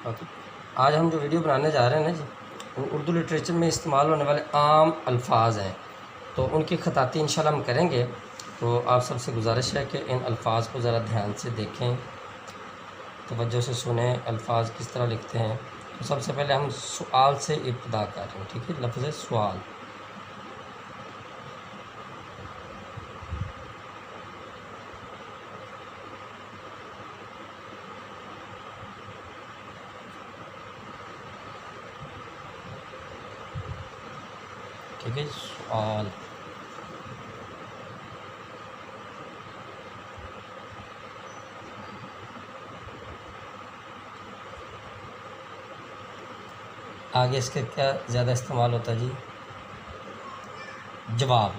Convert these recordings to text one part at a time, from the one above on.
Okay, आज हम जो वीडियो बनाने जा रहे हैं ना जी, वो उर्दू लिटरेचर में इस्तेमाल होने वाले आम अल्फाज हैं, तो उनकी खताती इंशाल्लाह हम करेंगे। तो आप सबसे गुजारिश है कि इन अल्फाज को ज़रा ध्यान से देखें, तवज्जो से सुने अल्फाज किस तरह लिखते हैं। तो सबसे पहले हम सवाल से इब्तिदा कर रहे हैं, ठीक है। लफ्ज़ सवाल, ठीक है। सवाल, आगे इसके क्या ज़्यादा इस्तेमाल होता है जी? जवाब,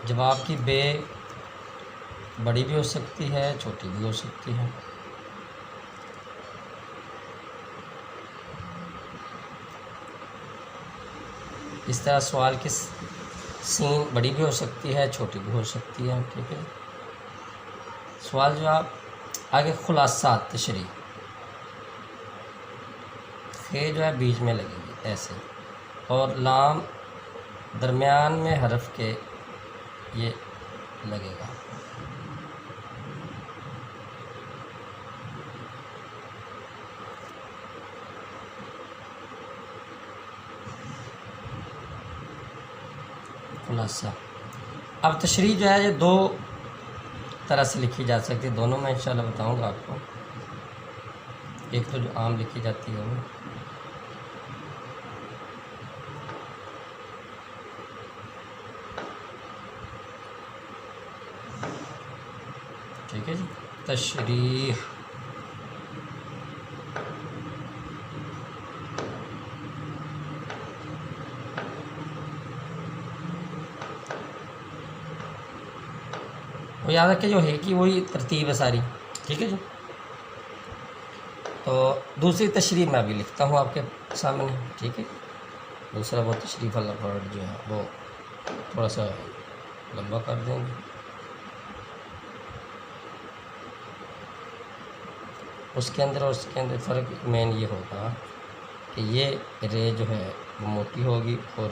जवाब की बे बड़ी भी हो सकती है, छोटी भी हो सकती है। इस तरह सवाल की सीन बड़ी भी हो सकती है, छोटी भी हो सकती है, ठीक है। सवाल जवाब, आगे खुलासा तशरीह, खे जो है बीच में लगेगी ऐसे, और लाम दरमियान में हरफ के ये लगेगा। खुलासा। अब तशरीह जो है ये दो तरह से लिखी जा सकती है, दोनों मैं इंशाल्लाह बताऊंगा आपको। एक तो जो आम लिखी जाती है वो, ठीक है जी, तशरीह। वो याद रखें जो है कि वही तरतीब है सारी, ठीक है जी। तो दूसरी तशरीह मैं अभी लिखता हूँ आपके सामने, ठीक है। दूसरा वो तशरीफ वाला वर्ड जो है वो थोड़ा सा लंबा कर देंगे। उसके अंदर और उसके अंदर फ़र्क मेन ये होगा कि ये रे जो है वो मोटी होगी और